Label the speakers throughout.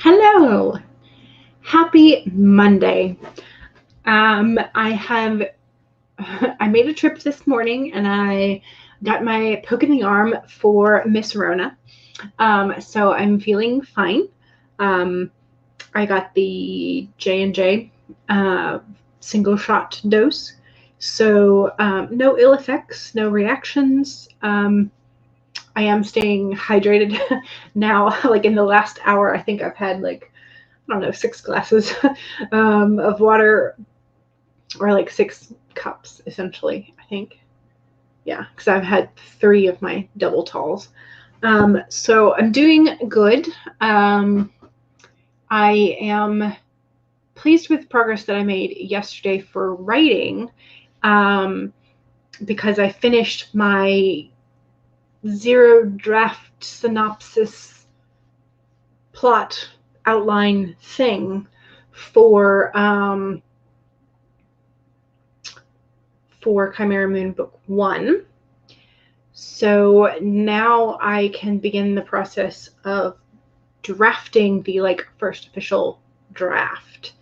Speaker 1: Hello, happy Monday. I made a trip this morning and I got my poke in the arm for Miss Rona. So I'm feeling fine. I got the J&J single shot dose. So no ill effects, no reactions. I am staying hydrated now. Like in the last hour, I think I've had 6 glasses of water, or 6 cups, essentially, I think. Yeah, because I've had 3 of my double talls. So I'm doing good. I am pleased with progress that I made yesterday for writing, because I finished my 0 draft synopsis plot outline thing for Chimera Moon Book 1. So now I can begin the process of drafting the first official draft,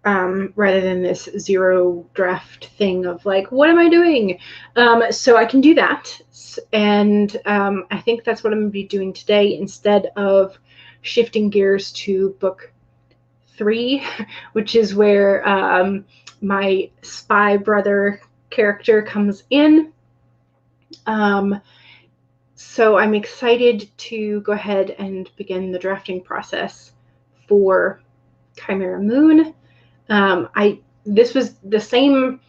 Speaker 1: rather than this 0 draft thing of what am I doing? So I can do that, and I think that's what I'm going to be doing today instead of shifting gears to book 3, which is where my spy brother character comes in. So I'm excited to go ahead and begin the drafting process for Chimera Moon. This was the same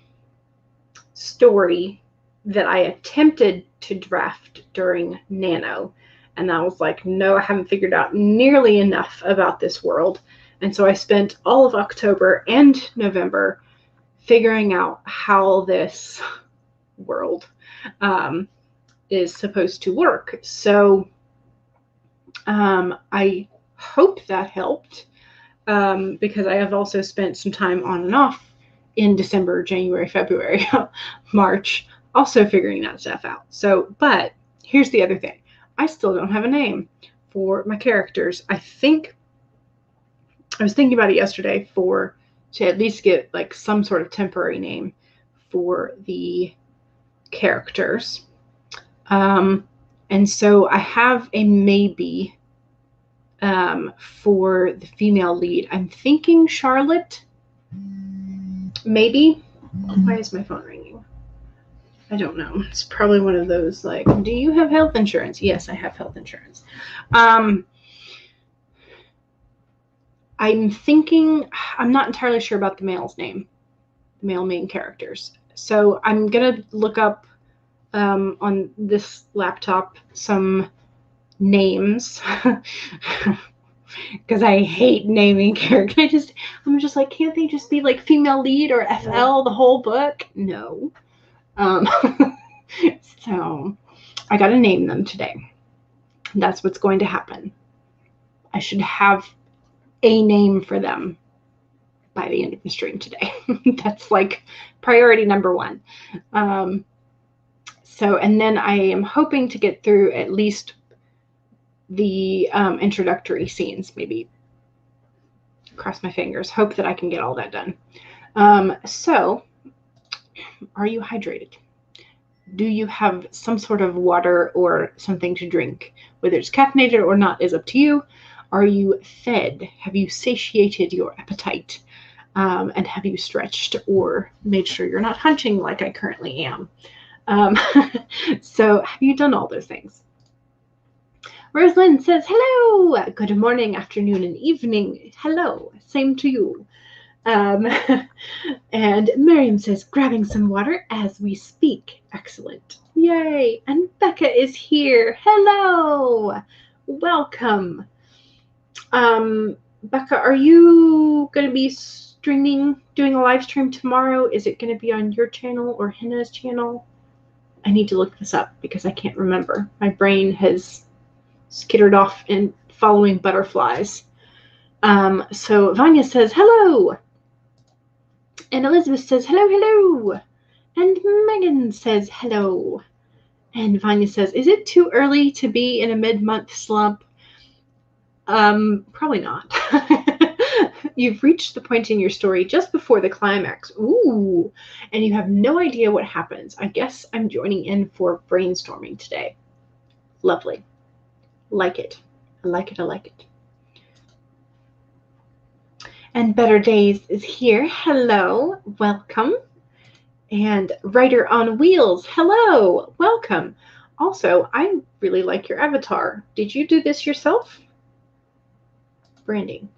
Speaker 1: story that I attempted to draft during Nano, and I was like, no, I haven't figured out nearly enough about this world. And so I spent all of October and November figuring out how this world is supposed to work. So I hope that helped, because I have also spent some time on and off in December, January, February, March, also figuring that stuff out. So, but here's the other thing. I still don't have a name for my characters. I was thinking about it yesterday to at least get some sort of temporary name for the characters. And so I have a maybe for the female lead. I'm thinking Charlotte, maybe. Why is my phone ringing? I don't know. It's probably one of those do you have health insurance? Yes, I have health insurance. I'm thinking, I'm not entirely sure about the male's name, the male main characters. So I'm going to look up on this laptop some names, because I hate naming characters. I'm just like, can't they just be female lead or FL the whole book? No. So I got to name them today. That's what's going to happen. I should have a name for them by the end of the stream today. That's priority number 1. So, and then I am hoping to get through at least the introductory scenes, maybe. Cross my fingers, hope that I can get all that done. So, are you hydrated? Do you have some sort of water or something to drink? Whether it's caffeinated or not is up to you. Are you fed? Have you satiated your appetite? And have you stretched or made sure you're not hunching like I currently am? So have you done all those things? Rosalind says, hello, good morning, afternoon, and evening. Hello, same to you. And Miriam says, grabbing some water as we speak. Excellent. Yay. And Becca is here. Hello. Welcome. Becca, are you going to be doing a live stream tomorrow? Is it going to be on your channel or Henna's channel? I need to look this up because I can't remember. My brain has skittered off and following butterflies. So Vanya says, hello. And Elizabeth says, hello, hello. And Megan says, hello. And Vanya says, is it too early to be in a mid-month slump? Probably not. You've reached the point in your story just before the climax. Ooh, and you have no idea what happens. I guess I'm joining in for brainstorming today. Lovely. Like it. I like it. I like it. And Better Days is here. Hello. Welcome. And Writer on Wheels. Hello. Welcome. Also, I really like your avatar. Did you do this yourself? Branding.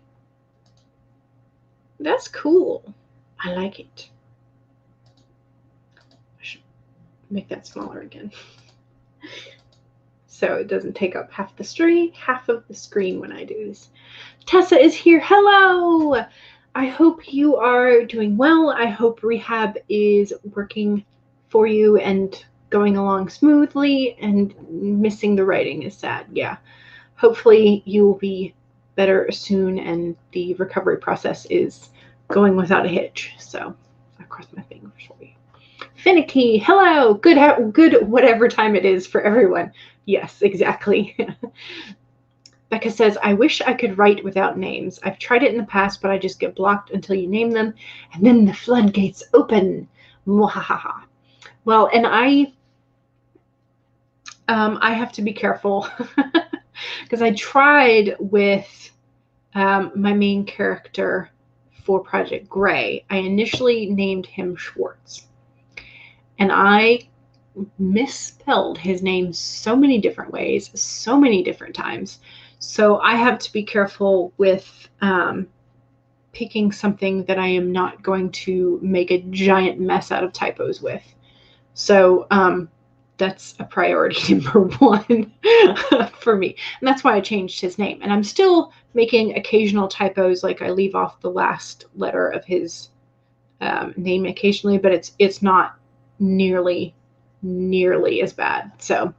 Speaker 1: That's cool. I like it. I should make that smaller again. So it doesn't take up half of the screen when I do this. Tessa is here. Hello. I hope you are doing well. I hope rehab is working for you and going along smoothly, and missing the writing is sad. Yeah. Hopefully you will be better soon and the recovery process is going without a hitch. So I crossed my fingers for you. Finicky, hello. Good whatever time it is for everyone. Yes, exactly. Becca says, I wish I could write without names. I've tried it in the past, but I just get blocked until you name them, and then the floodgates open. Mwahaha. Well, and I have to be careful because I tried with my main character for Project Gray. I initially named him Schwartz, and I misspelled his name so many different ways, so many different times. So I have to be careful with picking something that I am not going to make a giant mess out of typos with. So that's a priority number one for me. And that's why I changed his name. And I'm still making occasional typos, like I leave off the last letter of his name occasionally, but it's not nearly as bad. So,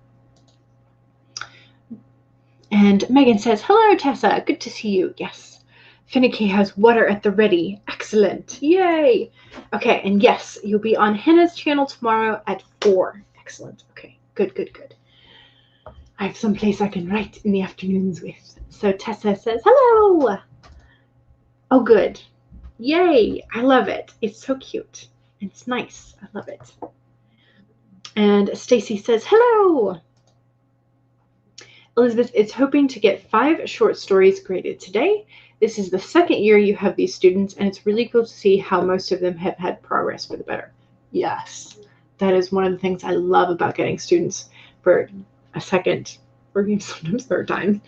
Speaker 1: and Megan says, hello, Tessa. Good to see you. Yes. Finicky has water at the ready. Excellent. Yay. Okay. And yes, you'll be on Hannah's channel tomorrow at 4. Excellent. Okay. Good. I have some place I can write in the afternoons with. So Tessa says, hello. Oh, good. Yay. I love it. It's so cute. It's nice. I love it. And Stacy says, hello. Elizabeth is hoping to get 5 short stories graded today. This is the second year you have these students, and it's really cool to see how most of them have had progress for the better. Yes, that is one of the things I love about getting students for a second or even sometimes third time.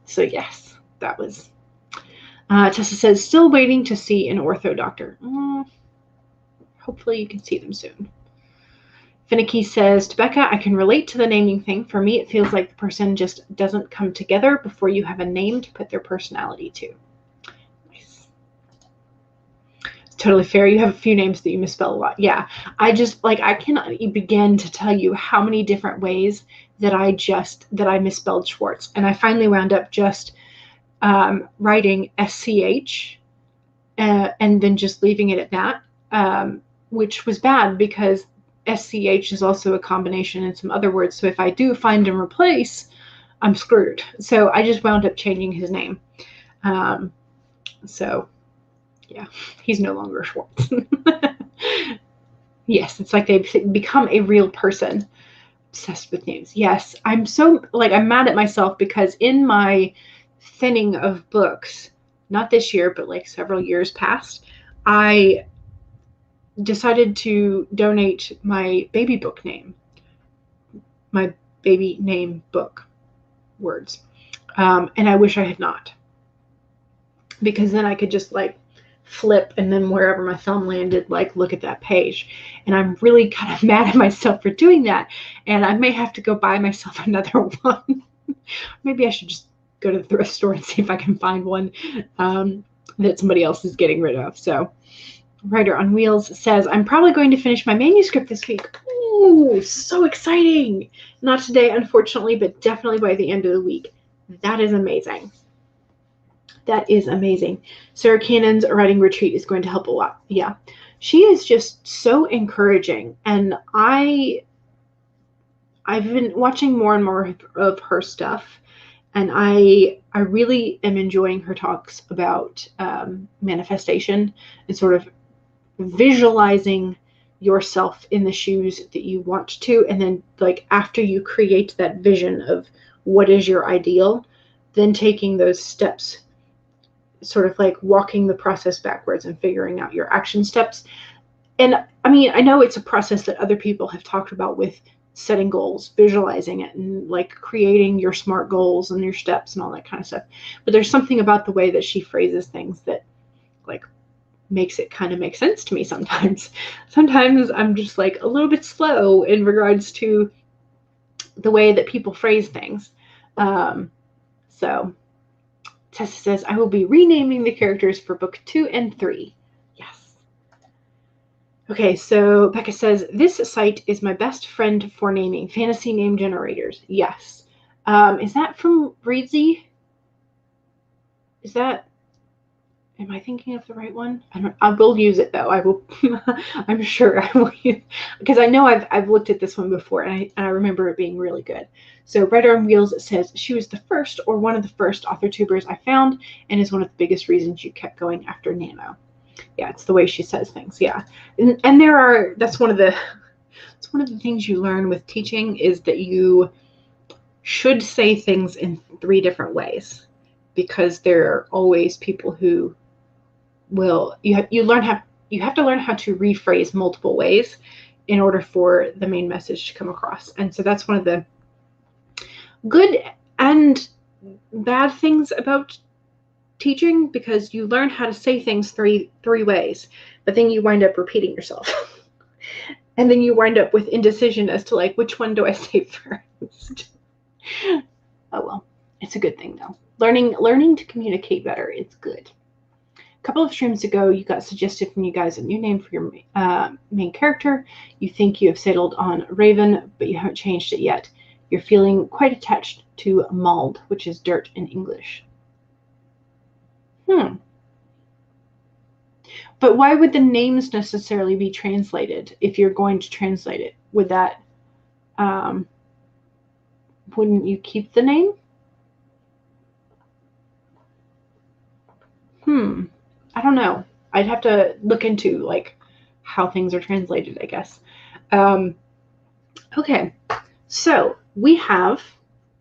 Speaker 1: So yes, that was. Tessa says, still waiting to see an ortho doctor. Hopefully you can see them soon. Finicky says, to Becca, I can relate to the naming thing. For me, it feels like the person just doesn't come together before you have a name to put their personality to. Nice. It's totally fair. You have a few names that you misspell a lot. Yeah. I cannot begin to tell you how many different ways that I misspelled Schwartz. And I finally wound up just writing SCH and then just leaving it at that, which was bad because SCH is also a combination in some other words. So if I do find and replace, I'm screwed. So I just wound up changing his name. So yeah, he's no longer Schwartz. Yes, it's like they've become a real person. Obsessed with names. Yes, I'm mad at myself because in my thinning of books, not this year, but like several years past, I decided to donate my baby book name, my baby name book words. And I wish I had not, because then I could just flip and then wherever my thumb landed, look at that page. And I'm really kind of mad at myself for doing that. And I may have to go buy myself another one. Maybe I should just go to the thrift store and see if I can find one that somebody else is getting rid of. So Writer on Wheels says, I'm probably going to finish my manuscript this week. Ooh, so exciting. Not today, unfortunately, but definitely by the end of the week. That is amazing. That is amazing. Sarah Cannon's writing retreat is going to help a lot. Yeah. She is just so encouraging. And I've been watching more and more of her stuff. And I really am enjoying her talks about manifestation and sort of visualizing yourself in the shoes that you want to, and then like after you create that vision of what is your ideal, then taking those steps, sort of like walking the process backwards and figuring out your action steps. And I mean, I know it's a process that other people have talked about with setting goals, visualizing it, and like creating your SMART goals and your steps and all that kind of stuff. But there's something about the way that she phrases things that like makes it kind of make sense to me sometimes. Sometimes I'm just like a little bit slow in regards to the way that people phrase things. So Tessa says, I will be renaming the characters for book 2 and 3. Yes. Okay, so Becca says, this site is my best friend for naming fantasy name generators. Yes. Is that from Breedsy? Is that, am I thinking of the right one? I will use it though. I will. I'm sure I will use, because I know I've looked at this one before, and I remember it being really good. So Red Arm Wheels says, she was the first or one of the first author tubers I found, and is one of the biggest reasons you kept going after Nano. Yeah, it's the way she says things. Yeah, and there are, that's one of the things you learn with teaching, is that you should say things in 3 different ways, because there are always people who will, you have to learn how to rephrase multiple ways in order for the main message to come across. And so that's one of the good and bad things about teaching, because you learn how to say things three ways, but then you wind up repeating yourself. And then you wind up with indecision as to like, which one do I say first? Oh well, it's a good thing though. Learning to communicate better, it's good. A couple of streams ago, you got suggested from you guys a new name for your main character. You think you have settled on Raven, but you haven't changed it yet. You're feeling quite attached to Mald, which is dirt in English. But why would the names necessarily be translated if you're going to translate it? Would that, wouldn't you keep the name? I don't know. I'd have to look into like how things are translated, I guess. Okay, so we have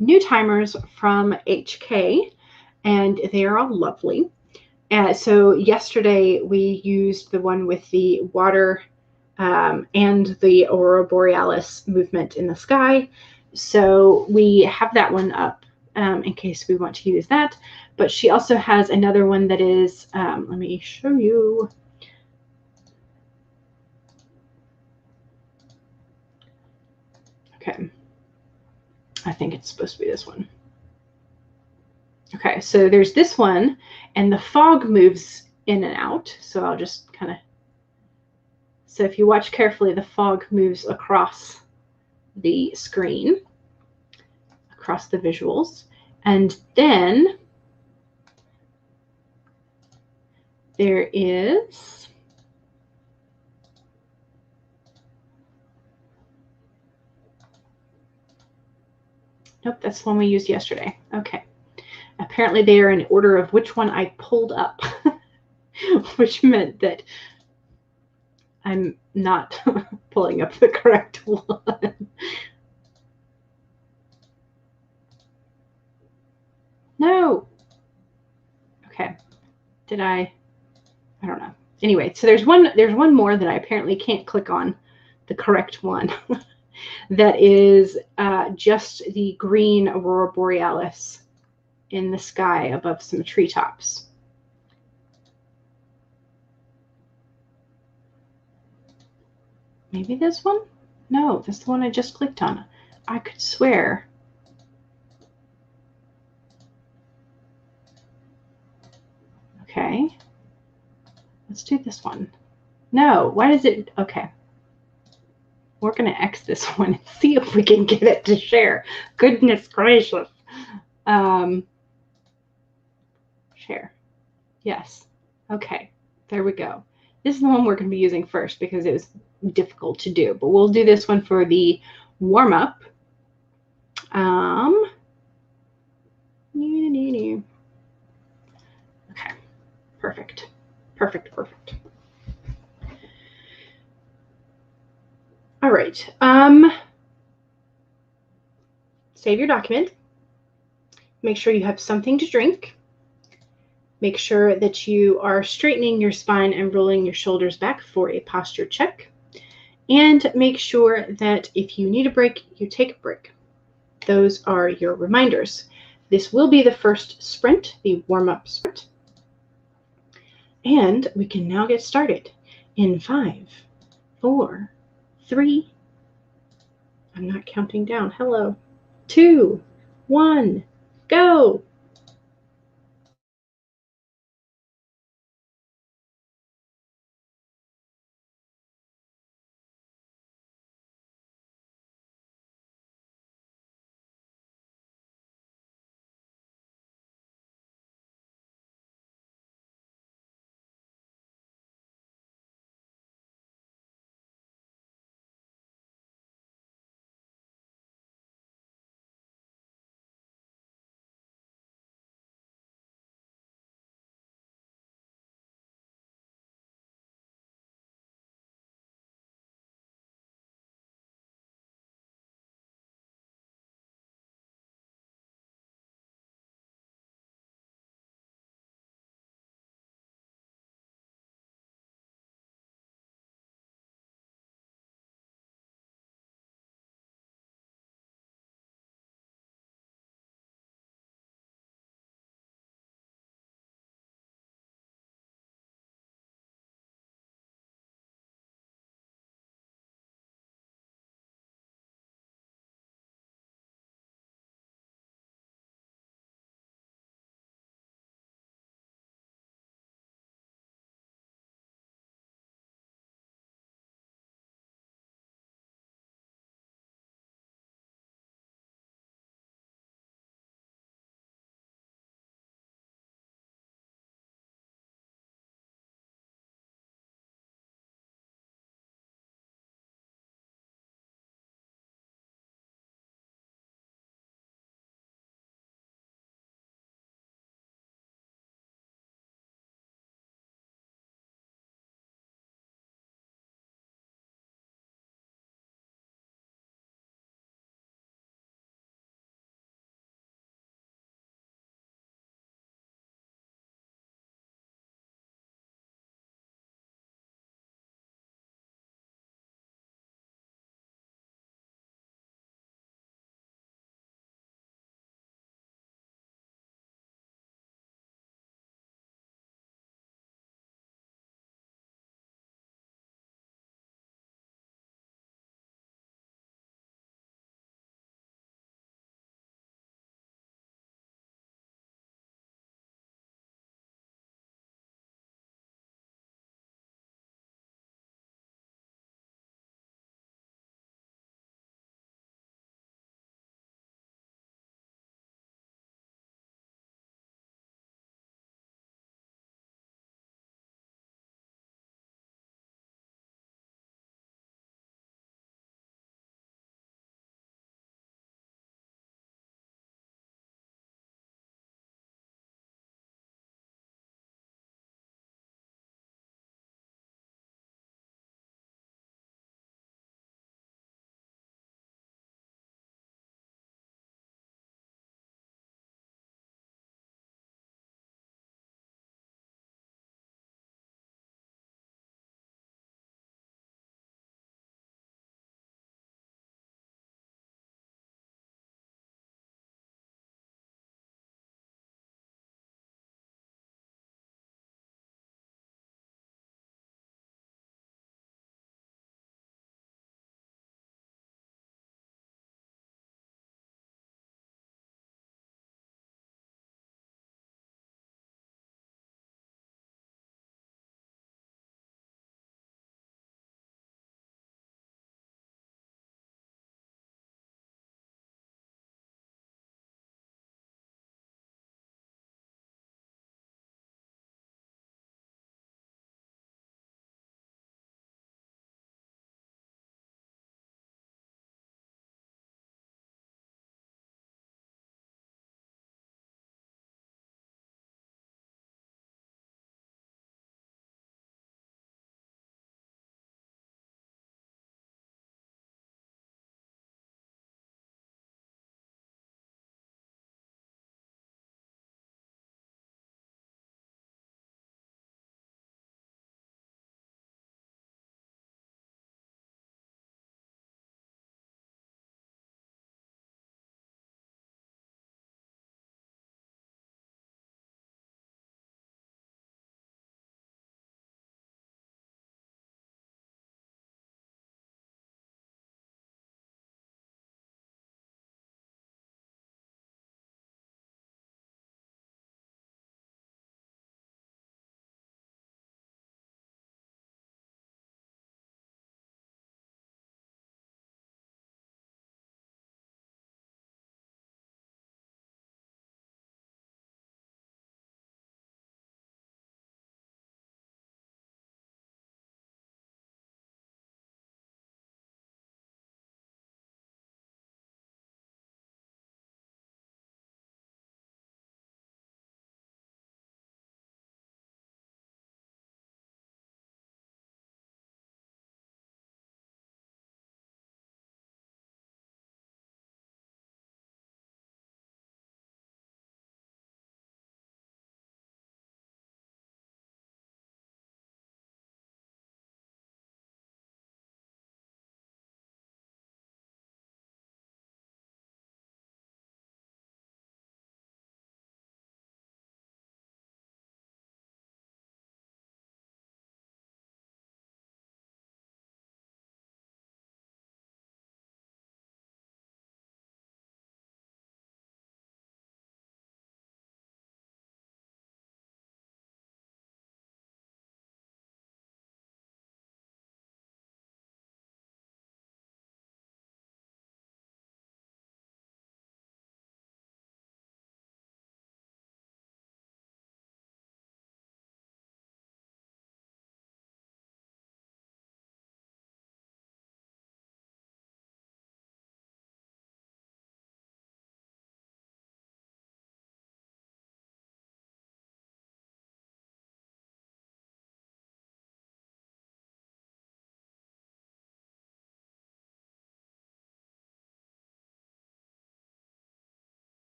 Speaker 1: new timers from HK, and they are all lovely. So yesterday we used the one with the water and the Aurora Borealis movement in the sky. So we have that one up in case we want to use that. But she also has another one that is, let me show you. Okay, I think it's supposed to be this one. Okay, so there's this one, and the fog moves in and out. So I'll just kind of, so if you watch carefully, the fog moves across the screen, across the visuals. And then there is, nope, that's the one we used yesterday. Okay. Apparently they are in order of which one I pulled up, which meant that I'm not pulling up the correct one. No. Okay. Did I don't know. Anyway, so there's one more that I apparently can't click on the correct one. That is just the green Aurora Borealis in the sky above some treetops. Maybe this one? No, that's the one I just clicked on. I could swear. Okay. Let's do this one. No, why does it? Okay. We're going to X this one and see if we can get it to share. Goodness gracious. Share. Yes. Okay. There we go. This is the one we're going to be using first because it was difficult to do. But we'll do this one for the warm-up. Okay, perfect. Perfect, perfect. All right. Save your document. Make sure you have something to drink. Make sure that you are straightening your spine and rolling your shoulders back for a posture check. And make sure that if you need a break, you take a break. Those are your reminders. This will be the first sprint, the warm-up sprint. And we can now get started in 5, 4, 3, I'm not counting down, hello, 2, 1, go!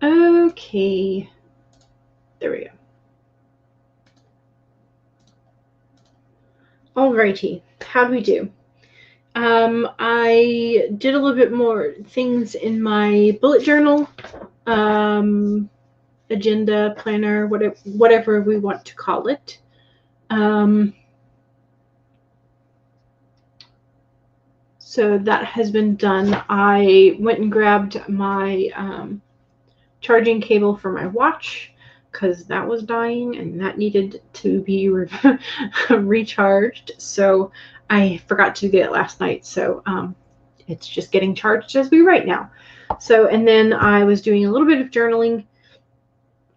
Speaker 1: Okay. There we go. Alrighty. How do we do? I did a little bit more things in my bullet journal, agenda, planner, whatever we want to call it. So that has been done. I went and grabbed my charging cable for my watch because that was dying and that needed to be recharged. So I forgot to do that last night. So it's just getting charged as we write now. So, and then I was doing a little bit of journaling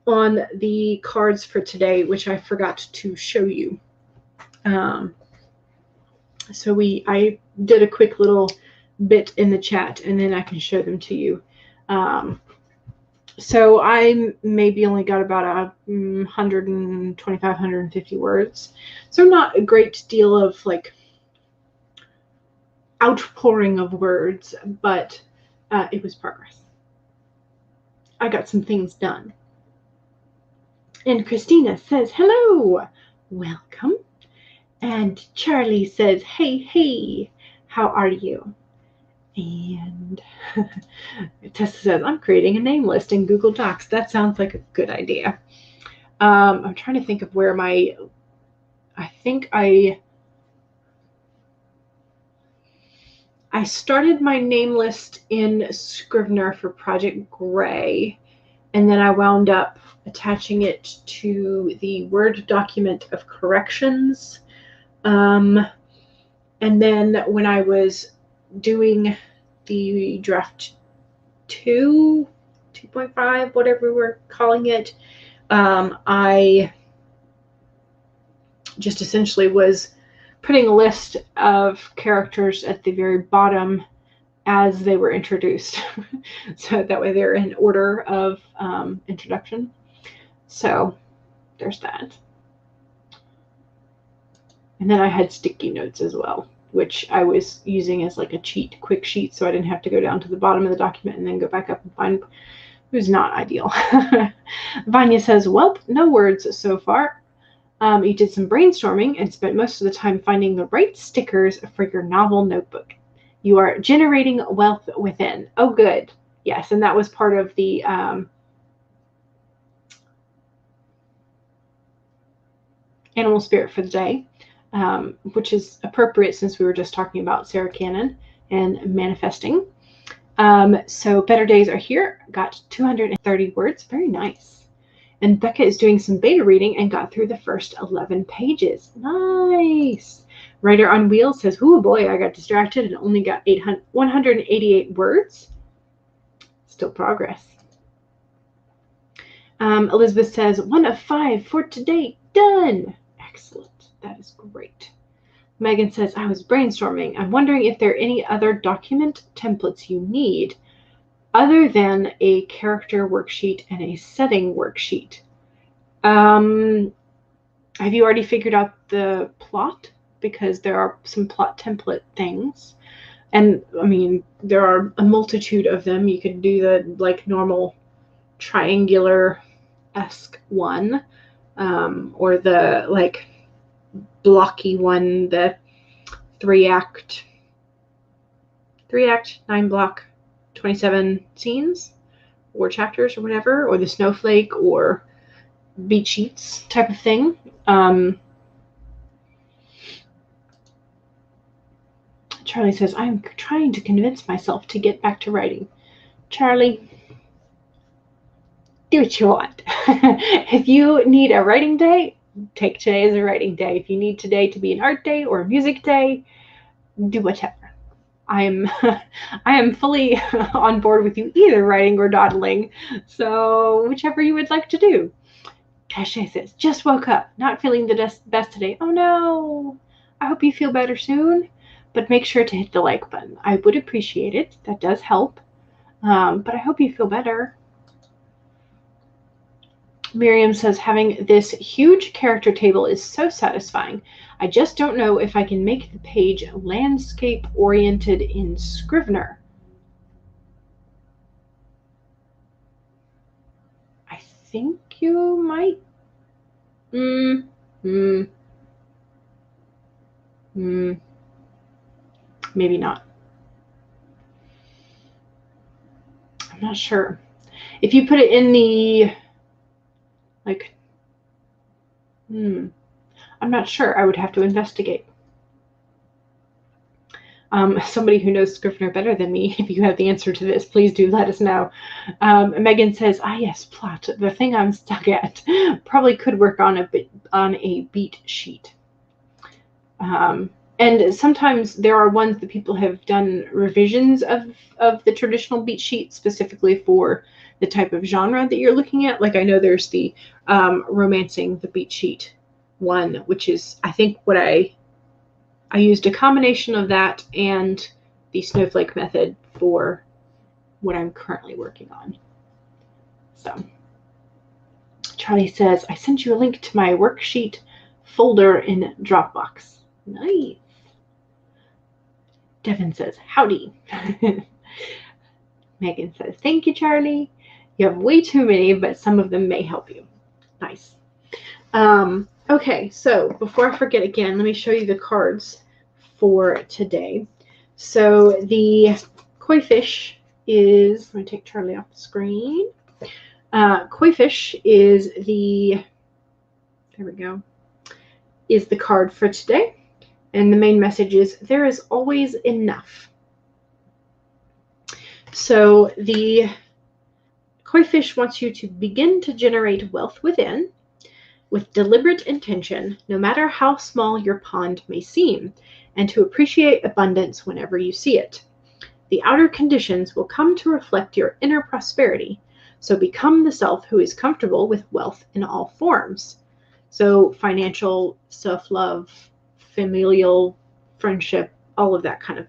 Speaker 1: on the cards for today, which I forgot to show you. So I did a quick little bit in the chat, and then I can show them to you. So I maybe only got about 125, 150 words. So not a great deal of like outpouring of words, but it was progress. I got some things done. And Christina says, hello, welcome. And Charlie says, hey, hey, how are you? And Tessa says, I'm creating a name list in Google Docs. That sounds like a good idea. I'm trying to think of where I think I started my name list in Scrivener for Project Gray, and then I wound up attaching it to the Word document of corrections. And then when I was doing the draft 2.5, whatever we're calling it, I just essentially was putting a list of characters at the very bottom as they were introduced. So that way they're in order of introduction. So there's that. And then I had sticky notes as well, which I was using as like a quick sheet, so I didn't have to go down to the bottom of the document and then go back up and find. It was not ideal. Vanya says, well, no words so far. You did some brainstorming and spent most of the time finding the right stickers for your novel notebook. You are generating wealth within. Oh, good. Yes, and that was part of the animal spirit for the day. Which is appropriate since we were just talking about Sarah Canon and manifesting. So better days are here. Got 230 words. Very nice. And Becca is doing some beta reading and got through the first 11 pages. Nice. Writer on Wheels says, oh boy, I got distracted and only got 188 words. Still progress. Elizabeth says, 1 of 5 for today. Done. Excellent. That is great. Megan says, I was brainstorming. I'm wondering if there are any other document templates you need other than a character worksheet and a setting worksheet. Have you already figured out the plot? Because there are some plot template things. And I mean, there are a multitude of them. You could do the like normal triangular-esque one, or the like blocky one, the 3-act, 9-block, 27 scenes or chapters or whatever, or the snowflake or beat sheets type of thing. Charlie says, I'm trying to convince myself to get back to writing. Charlie, do what you want. If you need a writing day, take today as a writing day. If you need today to be an art day or a music day, do whatever. I am fully on board with you, either writing or dawdling. So whichever you would like to do. Cache says, just woke up, not feeling the best today. Oh no. I hope you feel better soon, but make sure to hit the like button. I would appreciate it. That does help. But I hope you feel better. Miriam says, having this huge character table is so satisfying. I just don't know if I can make the page landscape oriented in Scrivener. think you might. Maybe not. I'm not sure. If you put it in the, like, I'm not sure. I would have to investigate. Somebody who knows Scrivener better than me, if you have the answer to this, please do let us know. Megan says, yes, plot. The thing I'm stuck at probably could work on a beat sheet. And sometimes there are ones that people have done revisions of the traditional beat sheet specifically for the type of genre that you're looking at. Like I know there's the romancing the beat sheet one, which is, I think, what I used a combination of that and the snowflake method for what I'm currently working on. So Charlie says, I sent you a link to my worksheet folder in Dropbox. Nice. Devin says, howdy. Megan says, thank you, Charlie. You have way too many, but some of them may help you. Nice. Okay, so before I forget again, let me show you the cards for today. So the koi fish is, let me take Charlie off the screen. Koi fish is the, there we go, is the card for today. And the main message is, there is always enough. So the koi fish wants you to begin to generate wealth within with deliberate intention, no matter how small your pond may seem, and to appreciate abundance whenever you see it. The outer conditions will come to reflect your inner prosperity, so become the self who is comfortable with wealth in all forms. So financial, self-love, familial, friendship, all of that kind of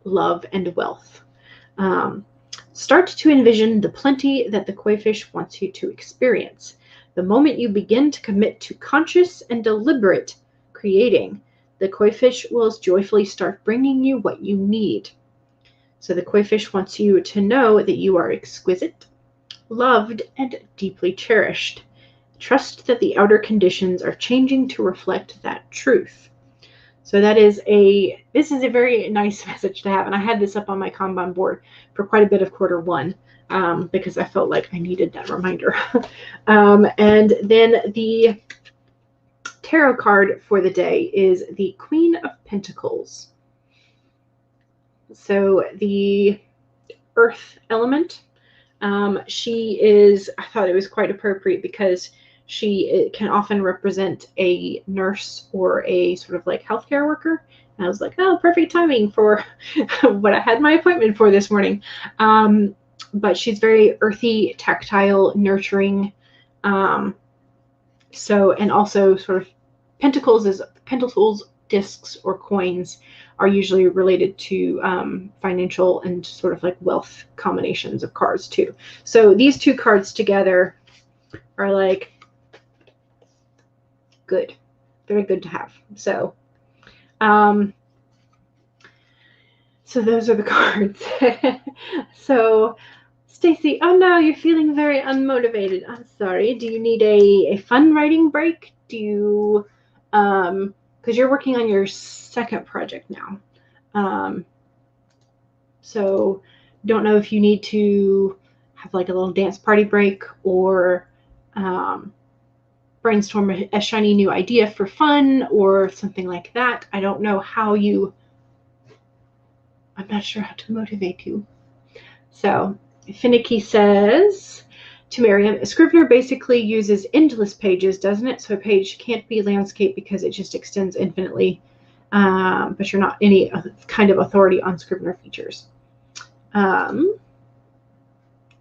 Speaker 1: love and wealth. Start to envision the plenty that the koi fish wants you to experience. The moment you begin to commit to conscious and deliberate creating, the koi fish will joyfully start bringing you what you need. So the koi fish wants you to know that you are exquisite, loved, and deeply cherished. Trust that the outer conditions are changing to reflect that truth. So this is a very nice message to have. And I had this up on my Kanban board for quite a bit of quarter one because I felt like I needed that reminder. And then the tarot card for the day is the Queen of Pentacles. So the earth element, she is, I thought it was quite appropriate because she can often represent a nurse or a sort of like healthcare worker. And I was like, oh, perfect timing for what I had my appointment for this morning. But she's very earthy, tactile, nurturing. So, and also sort of pentacles, discs, or coins are usually related to financial and sort of like wealth combinations of cards too. So these two cards together are like good, very good to have. So, so those are the cards. So, Stacy, oh no, you're feeling very unmotivated. I'm sorry. Do you need a fun writing break? Do you, because you're working on your second project now. So don't know if you need to have like a little dance party break or brainstorm a shiny new idea for fun or something like that. I don't know how you, I'm not sure how to motivate you. So Finicky says to Miriam, a Scrivener basically uses endless pages, doesn't it? So a page can't be landscape because it just extends infinitely, but you're not any kind of authority on Scrivener features.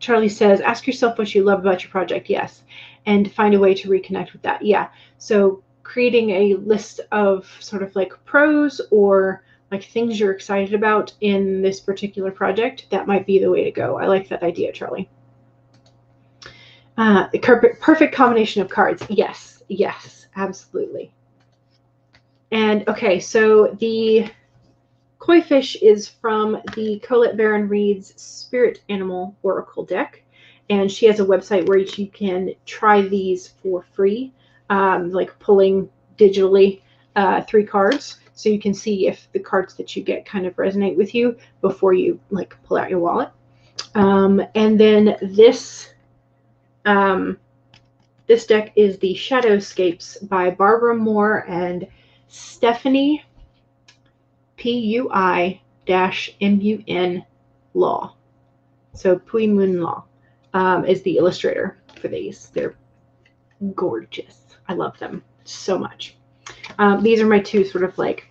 Speaker 1: Charlie says, ask yourself what you love about your project. Yes. And find a way to reconnect with that. Yeah. So creating a list of sort of like pros or like things you're excited about in this particular project, that might be the way to go. I like that idea, Charlie. The perfect combination of cards. Yes. Yes, absolutely. And okay, so the koi fish is from the Colette Baron Reed's Spirit Animal Oracle deck. and she has a website where you can try these for free, like pulling digitally 3 cards, so you can see if the cards that you get kind of resonate with you before you like pull out your wallet. And then this this deck is the Shadowscapes by Barbara Moore and Stephanie Pui-Mun Law. So Pui Mun Law is the illustrator for these. They're gorgeous. I love them so much. These are my 2 sort of like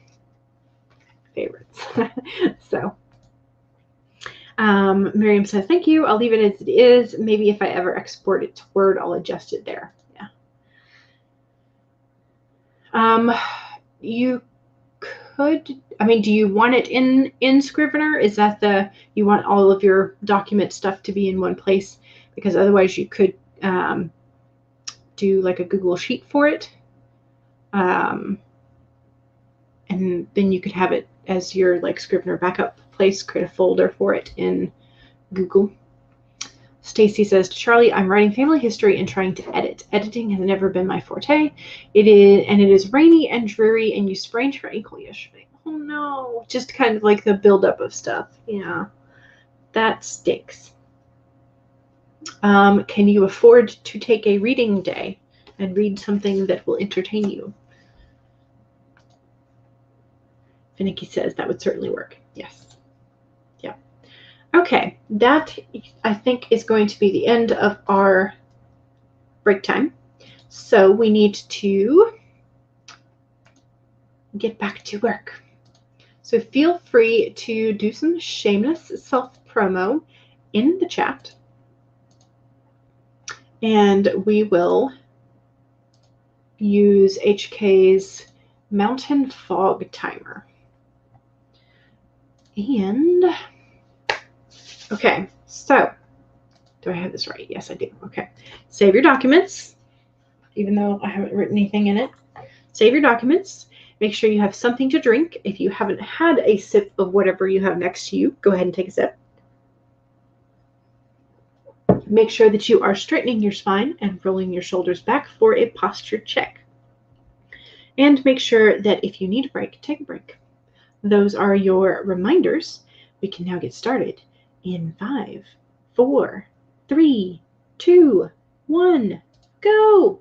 Speaker 1: favorites. So Miriam says, thank you. I'll leave it as it is. Maybe if I ever export it to Word, I'll adjust it there. Yeah. You could, I mean, do you want it in Scrivener? Is that you want all of your document stuff to be in one place? Because otherwise you could do like a Google Sheet for it. And then you could have it as your like Scrivener backup place, create a folder for it in Google. Stacy says to Charlie, I'm writing family history and trying to edit. Editing has never been my forte. It is rainy and dreary, and you sprained your ankle yesterday. Oh no. Just kind of like the buildup of stuff. Yeah. That stinks. Can you afford to take a reading day and read something that will entertain you? Finicky says that would certainly work. Yes. Yeah. Okay. That, I think, is going to be the end of our break time. So we need to get back to work. So feel free to do some shameless self-promo in the chat. And we will use HK's mountain fog timer. And, okay, so, do I have this right? Yes, I do. Okay. Save your documents, even though I haven't written anything in it. Save your documents. Make sure you have something to drink. If you haven't had a sip of whatever you have next to you, go ahead and take a sip. Make sure that you are straightening your spine and rolling your shoulders back for a posture check. And make sure that if you need a break, take a break. Those are your reminders. We can now get started in 5, 4, 3, 2, 1, go!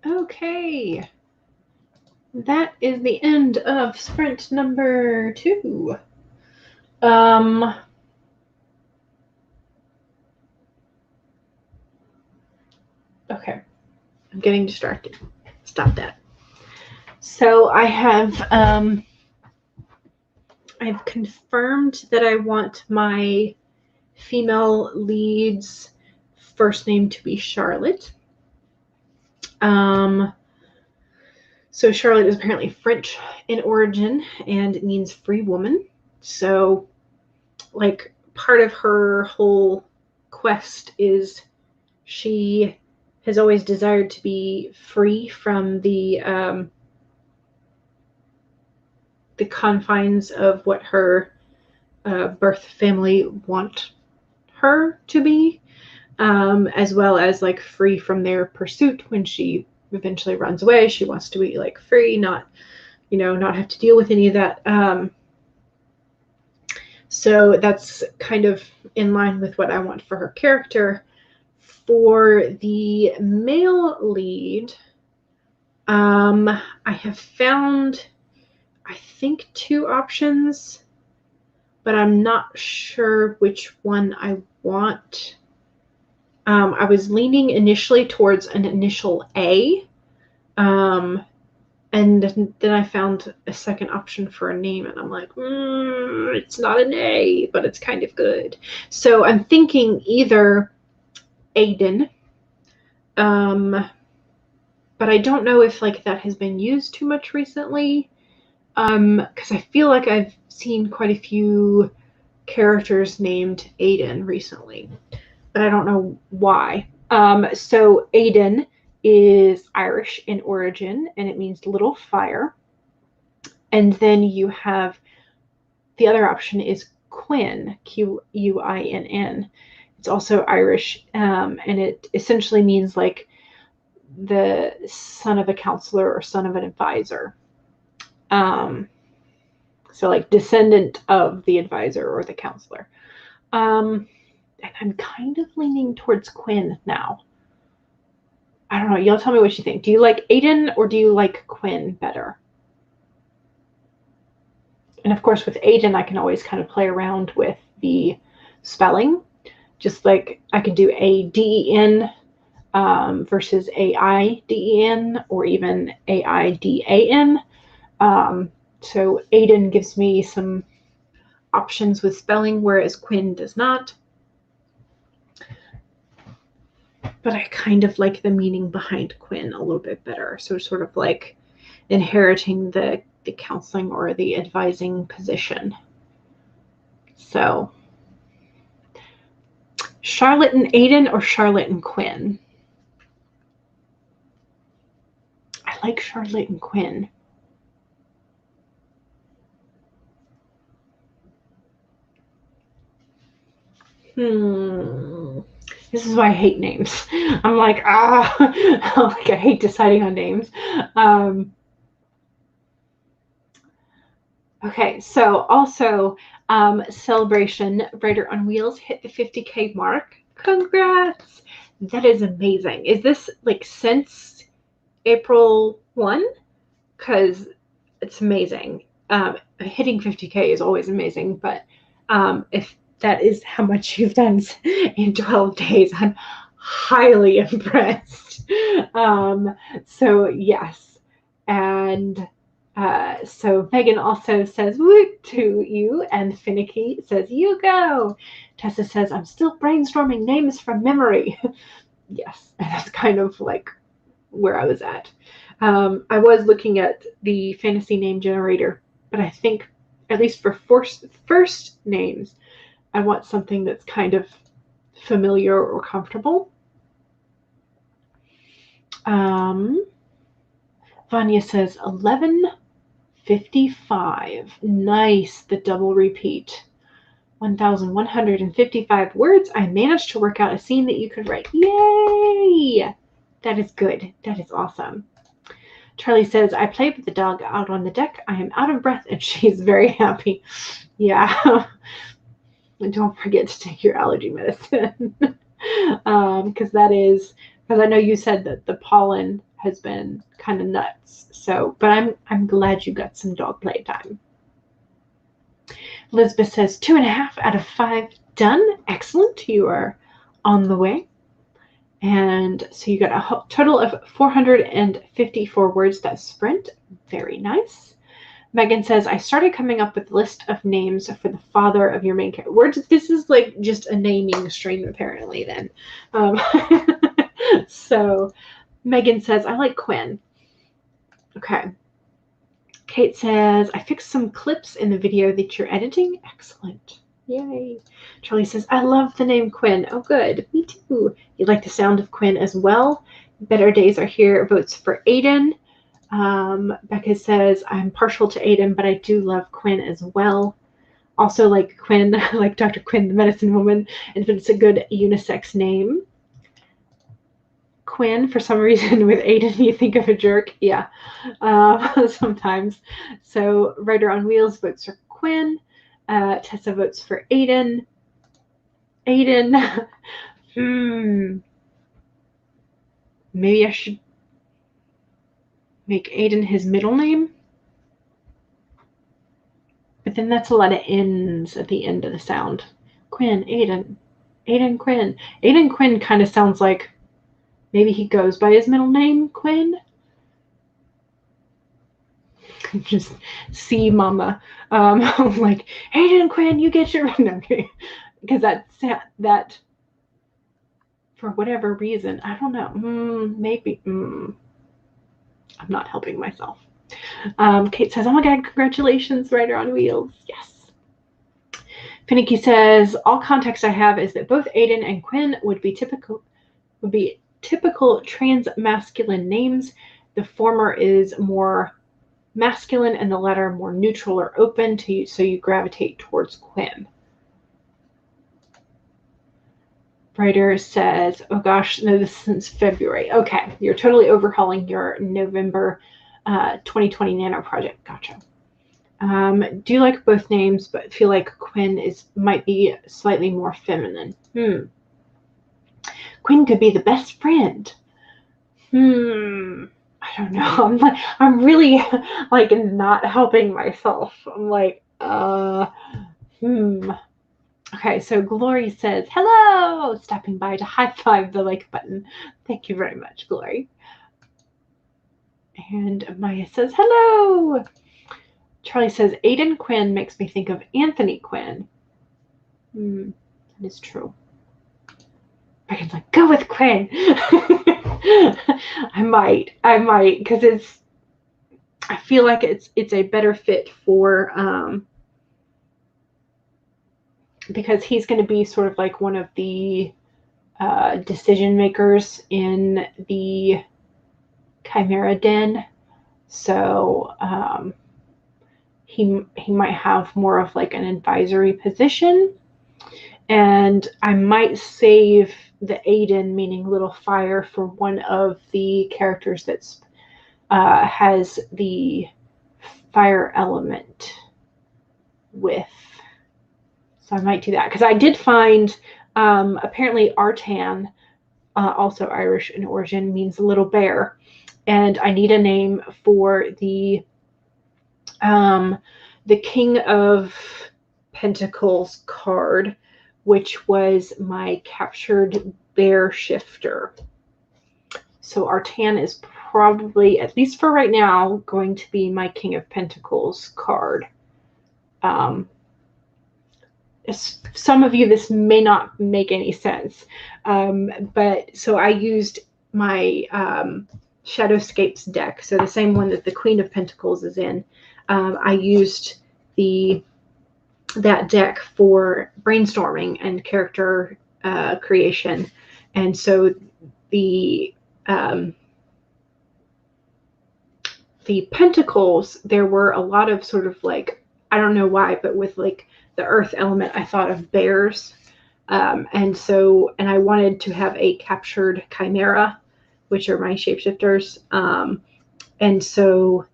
Speaker 1: Okay. That is the end of sprint number 2. Okay. I'm getting distracted. Stop that. So I have I've confirmed that I want my female lead's first name to be Charlotte. So Charlotte is apparently French in origin, and it means free woman. So, like, part of her whole quest is she has always desired to be free from the confines of what her birth family want her to be, as well as like free from their pursuit when she eventually runs away. She wants to be like free, not have to deal with any of that. So that's kind of in line with what I want for her character. For the male lead, I have found, I think, 2 options, but I'm not sure which one I want. I was leaning initially towards an initial A, and then I found a second option for a name, and I'm like, it's not an A, but it's kind of good. So I'm thinking either Aiden, but I don't know if like that has been used too much recently, because I feel like I've seen quite a few characters named Aiden recently, but I don't know why. So Aiden is Irish in origin, and it means little fire. And then you have the other option is Quinn, Quinn. It's also Irish, and it essentially means like the son of a counselor or son of an advisor. So like descendant of the advisor or the counselor. And I'm kind of leaning towards Quinn now. I don't know. Y'all tell me what you think. Do you like Aiden or do you like Quinn better? And of course, with Aiden, I can always kind of play around with the spelling. Just like I could do A-D-E-N versus A-I-D-E-N or even A-I-D-A-N. So Aiden gives me some options with spelling, whereas Quinn does not. But I kind of like the meaning behind Quinn a little bit better. So sort of like inheriting the counseling or the advising position. So Charlotte and Aiden or Charlotte and Quinn? I like Charlotte and Quinn. This is why I hate names. I'm like, like I hate deciding on names. Okay, so also Celebration Rider on Wheels hit the 50K mark. Congrats! That is amazing. Is this like since April 1? Because it's amazing. Hitting 50K is always amazing, but if that is how much you've done in 12 days, I'm highly impressed. So yes, and so Megan also says woo to you, and Finicky says you go. Tessa says I'm still brainstorming names from memory. Yes, and that's kind of like where I was at. I was looking at the fantasy name generator, but I think at least for first names, I want something that's kind of familiar or comfortable. Vanya says 1155. Nice, the double repeat. 1,155 words. I managed to work out a scene that you could write. Yay! That is good. That is awesome. Charlie says, I played with the dog out on the deck. I am out of breath, and she's very happy. Yeah. And don't forget to take your allergy medicine. Because that is because I know you said that the pollen has been kind of nuts. So, but I'm glad you got some dog playtime. Elizabeth says 2.5 out of 5 done. Excellent. You are on the way. And so you got a total of 454 words that sprint. Very nice. Megan says, I started coming up with a list of names for the father of your main character. This is like just a naming stream, apparently, then. So Megan says, I like Quinn. Okay. Kate says, I fixed some clips in the video that you're editing. Excellent. Yay. Charlie says, I love the name Quinn. Oh, good. Me too. You like the sound of Quinn as well. Better days are here. Votes for Aiden. Becca says, I'm partial to Aiden, but I do love Quinn as well. Also like Quinn, like Dr. Quinn, the medicine woman, and if it's a good unisex name. Quinn, for some reason, with Aiden, you think of a jerk. Yeah, sometimes. So Rider on Wheels votes for Quinn. Tessa votes for Aiden. Aiden. Maybe I should make Aiden his middle name. But then that's a lot of N's at the end of the sound. Quinn, Aiden. Aiden Quinn. Aiden Quinn kind of sounds like maybe he goes by his middle name, Quinn. Just see mama. Like, Aiden Quinn, you get your... No, okay. Because that, for whatever reason, I don't know. Maybe. I'm not helping myself. Kate says, oh my God, congratulations, Rider on Wheels. Yes. Finicky says, all context I have is that both Aiden and Quinn would be typical trans-masculine names. The former is more masculine and the latter more neutral or open to you, so you gravitate towards Quinn. Writer says, oh gosh, no, this is since February. Okay, you're totally overhauling your November 2020 Nano project. Gotcha. Do you like both names, but feel like Quinn might be slightly more feminine? Quinn could be the best friend. I don't know. I'm really like not helping myself. I'm like, Okay, so Glory says, hello, stopping by to high five the like button. Thank you very much, Glory. And Maya says, hello. Charlie says, Aiden Quinn makes me think of Anthony Quinn. That is true. Megan's like, go with Quinn. I might, because I feel like it's a better fit for, because he's going to be sort of like one of the decision makers in the Chimera Den. So he might have more of like an advisory position. And I might save the Aiden, meaning Little Fire, for one of the characters that's has the fire element with. So I might do that, because I did find apparently Artan, also Irish in origin, means little bear, and I need a name for the King of Pentacles card, which was my captured bear shifter. So Artan is probably, at least for right now, going to be my King of Pentacles card. Some of you, this may not make any sense, but so I used my Shadowscapes deck, so the same one that the Queen of Pentacles is in. I used that deck for brainstorming and character creation, and so the Pentacles, there were a lot of sort of like, I don't know why, but with like the earth element, I thought of bears. And I wanted to have a captured chimera, which are my shapeshifters. And so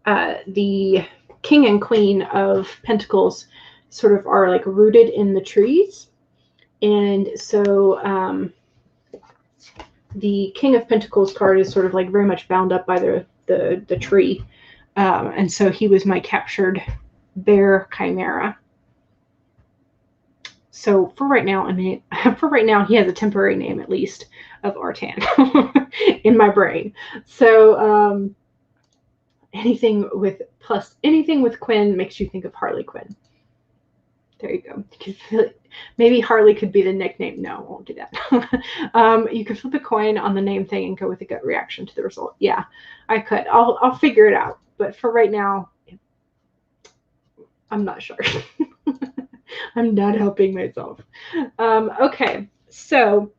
Speaker 1: the King and Queen of Pentacles sort of are like rooted in the trees. And so the King of Pentacles card is sort of like very much bound up by the tree. And so he was my captured bear chimera. So for right now, I mean, for right now, he has a temporary name, at least, of Artan in my brain. So anything with Quinn makes you think of Harley Quinn. There you go. Maybe Harley could be the nickname. No, I won't do that. You could flip a coin on the name thing and go with a gut reaction to the result. Yeah, I could. I'll figure it out. But for right now, I'm not sure. I'm not helping myself. Okay, so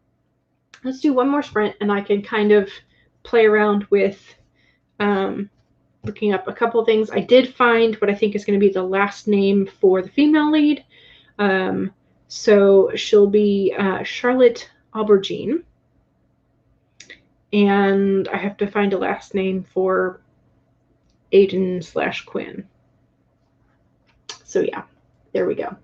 Speaker 1: let's do one more sprint, and I can kind of play around with looking up a couple things. I did find what I think is going to be the last name for the female lead. So she'll be Charlotte Aubergine. And I have to find a last name for Aiden/Quinn. So yeah, there we go.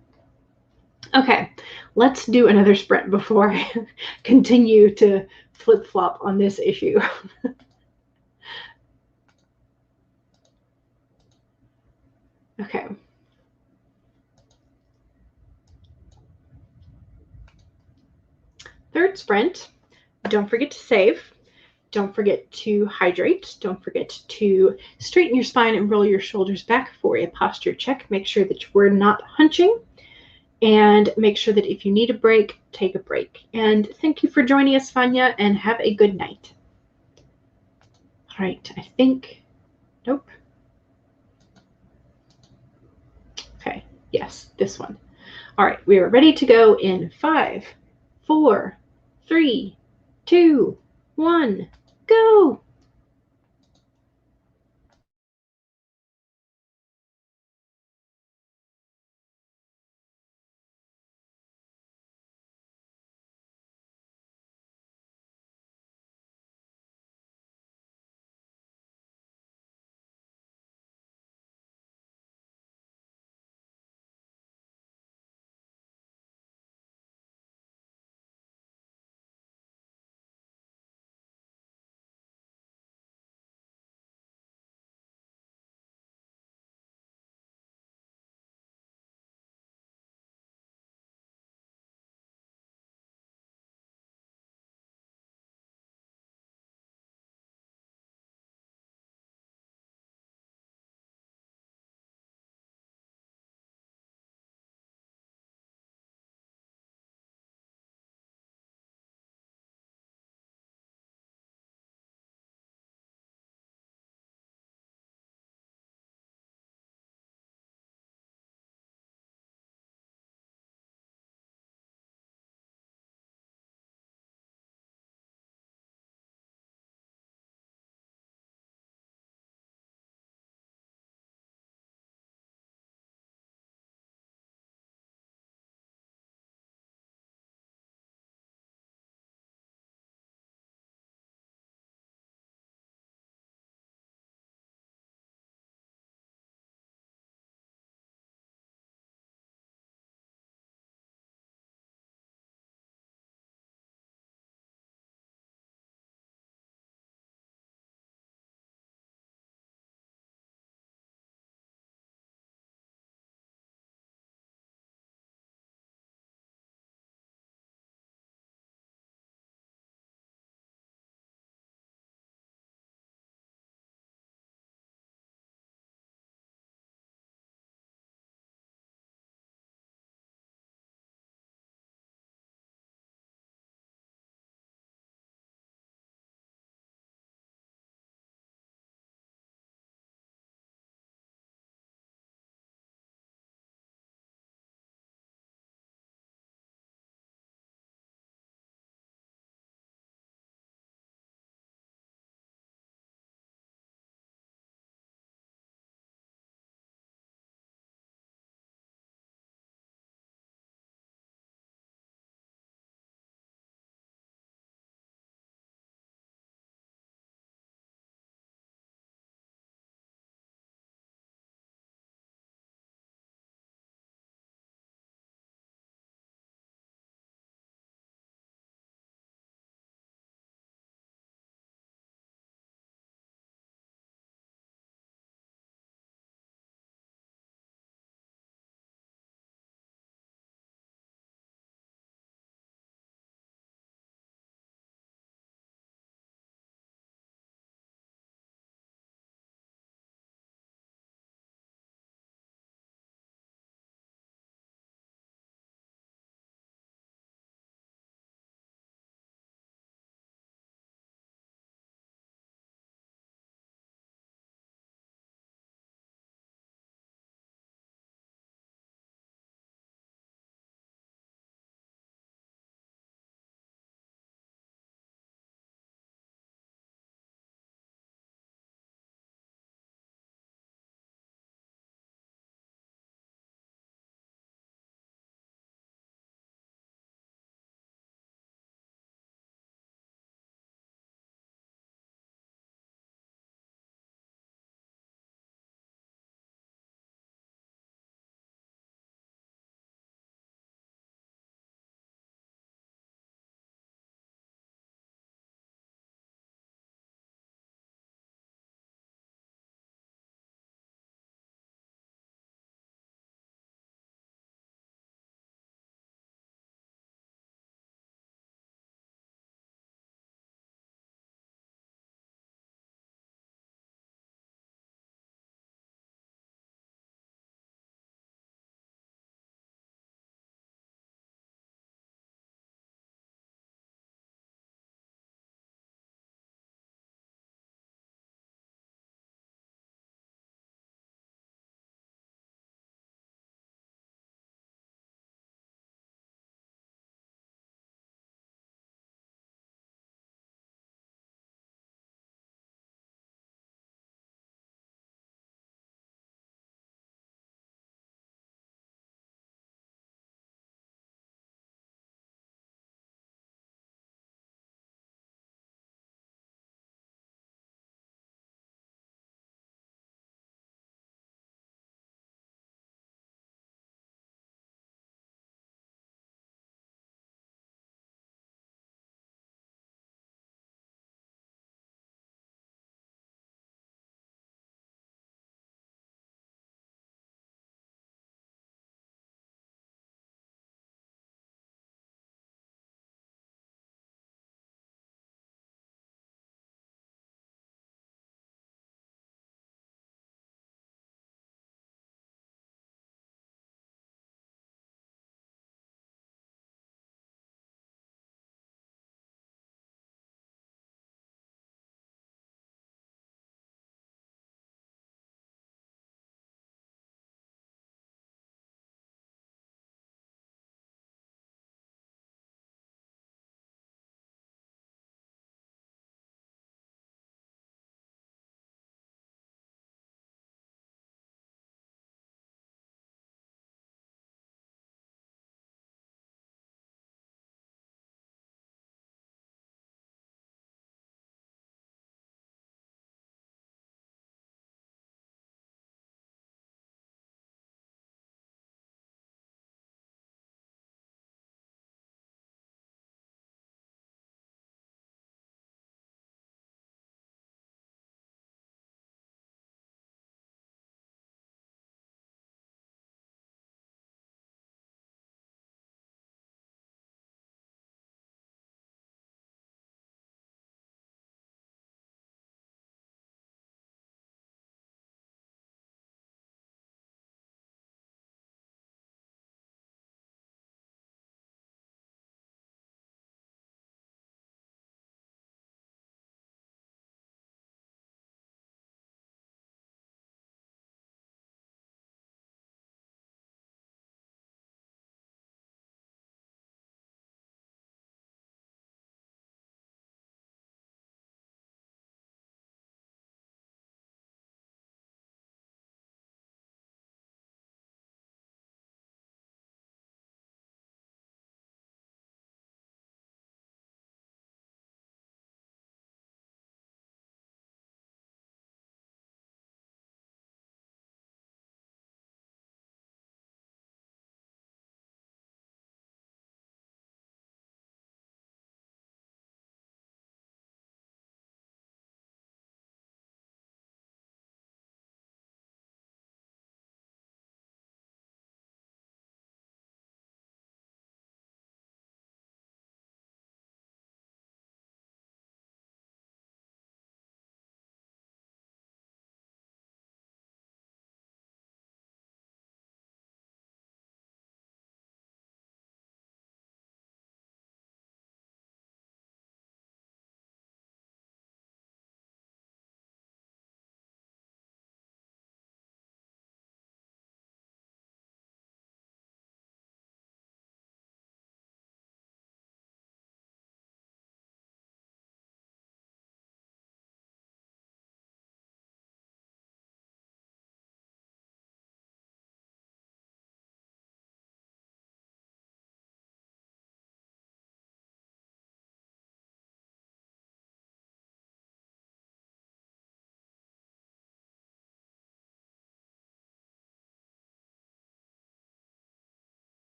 Speaker 1: Okay, let's do another sprint before I continue to flip-flop on this issue. Okay. Third sprint, don't forget to save. Don't forget to hydrate. Don't forget to straighten your spine and roll your shoulders back for a posture check. Make sure that we're not hunching. And make sure that if you need a break, take a break. And thank you for joining us, Fanya, and have a good night. All right, I think, nope. Okay, yes, this one. All right, we are ready to go in 5, 4, 3, 2, 1, go.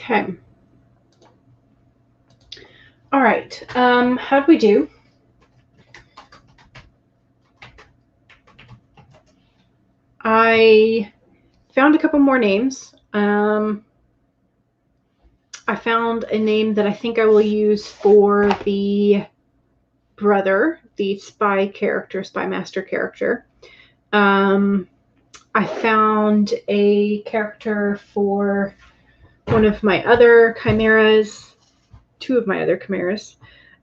Speaker 1: Okay. All right. How'd we do? I found a couple more names. I found a name that I think I will use for the brother, the spy character, spy master character. I found a character for one of my other chimeras, two of my other chimeras.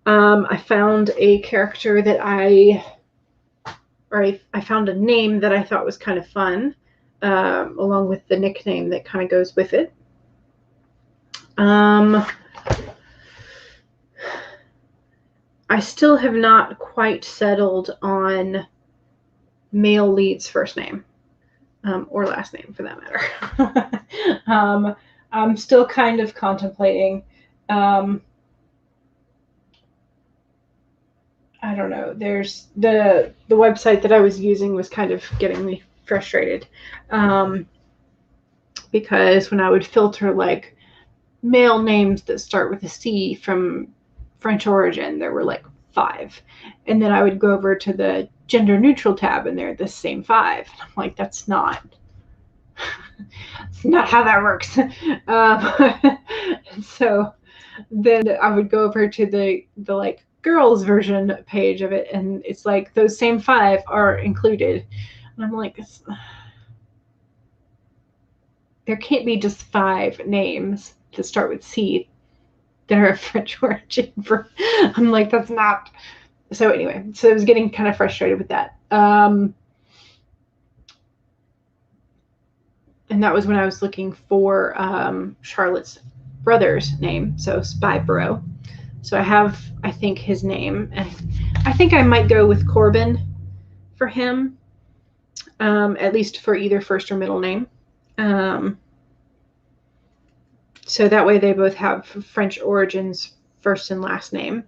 Speaker 1: I found a character that I found a name that I thought was kind of fun, along with the nickname that kind of goes with it. I still have not quite settled on male lead's first name, or last name for that matter. I'm still kind of contemplating. I don't know. There's the website that I was using was kind of getting me frustrated, because when I would filter like male names that start with a C from French origin, there were like 5, and then I would go over to the gender neutral tab and they're the same 5. I'm like, that's not how that works. So then I would go over to the like girls version page of it, and it's like those same 5 are included, and I'm like, there can't be just 5 names that start with C that are of French origin. I'm like, that's not. So anyway, so I was getting kind of frustrated with that. And that was when I was looking for Charlotte's brother's name, so Spy Bro. So I have, I think, his name. And I think I might go with Corbin for him, at least for either first or middle name. So that way they both have French origins, first and last name.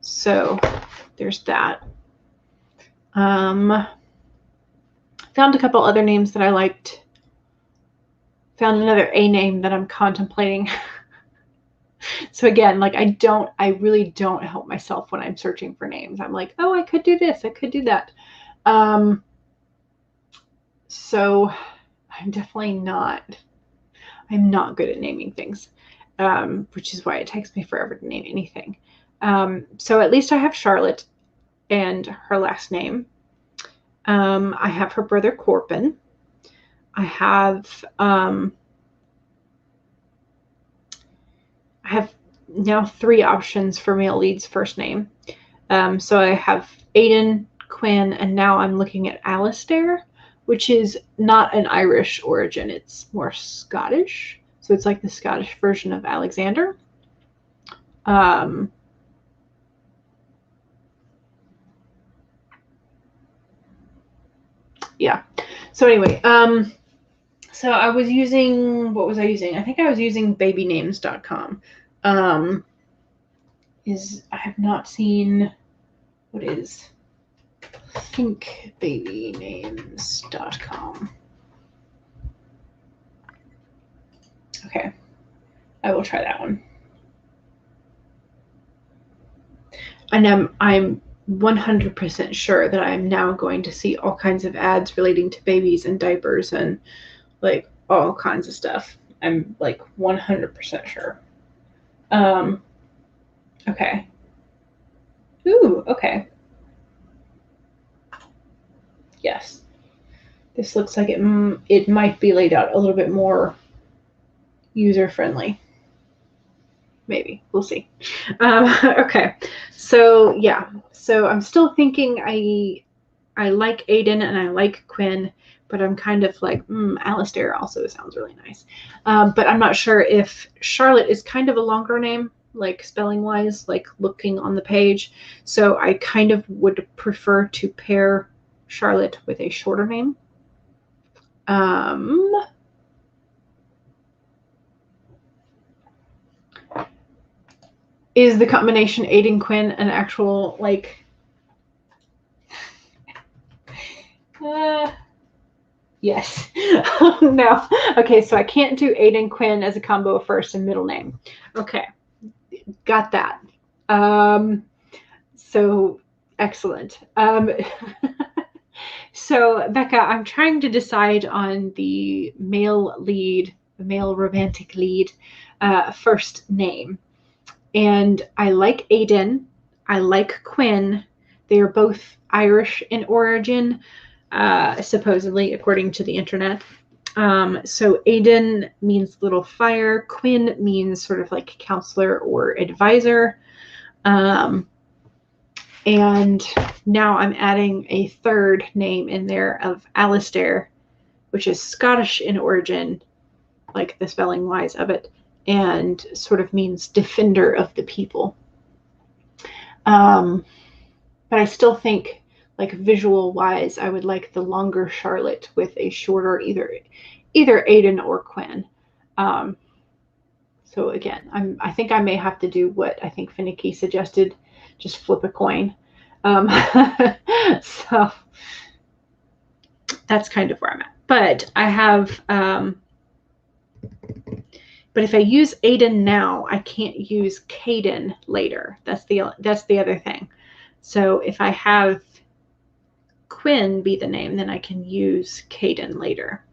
Speaker 1: So there's that. Found a couple other names that I liked. Found another A name that I'm contemplating. So again, like I really don't help myself when I'm searching for names. I'm like, oh, I could do this, I could do that. So I'm not good at naming things, which is why it takes me forever to name anything. So at least I have Charlotte and her last name. I have her brother Corbin. I have now 3 options for male lead's first name. So I have Aiden, Quinn, and now I'm looking at Alistair, which is not an Irish origin. It's more Scottish. So it's like the Scottish version of Alexander. Yeah. So anyway, so I was using, what was I using? I think I was using babynames.com. I have not seen, what is thinkbabynames.com. Okay, I will try that one. And I'm 100% sure that I'm now going to see all kinds of ads relating to babies and diapers and like all kinds of stuff. I'm like 100% sure. Okay. Ooh, okay. Yes. This looks like it might be laid out a little bit more user-friendly. Maybe. We'll see. Okay. So, yeah. So I'm still thinking I like Aiden and I like Quinn, but I'm kind of like, Alistair also sounds really nice. But I'm not sure if Charlotte is kind of a longer name, like spelling-wise, like looking on the page. So I kind of would prefer to pair Charlotte with a shorter name. Is the combination Aiden Quinn an actual, like, 'cause Yes. No. Okay, so I can't do Aiden Quinn as a combo of first and middle name. Okay, got that. So excellent. So Becca, I'm trying to decide on the male lead, the male romantic lead, first name. And I like Aiden. I like Quinn. They are both Irish in origin, supposedly, according to the internet. So Aiden means little fire. Quinn means sort of like counselor or advisor. And now I'm adding a third name in there of Alistair, which is Scottish in origin, like the spelling wise of it, and sort of means defender of the people. But I still think, like visual wise, I would like the longer Charlotte with a shorter either Aiden or Quinn. So again, I think I may have to do what I think Finicky suggested, just flip a coin. So that's kind of where I'm at. But I have, but if I use Aiden now, I can't use Caden later. That's the other thing. So if I have Quinn be the name, then I can use Caden later.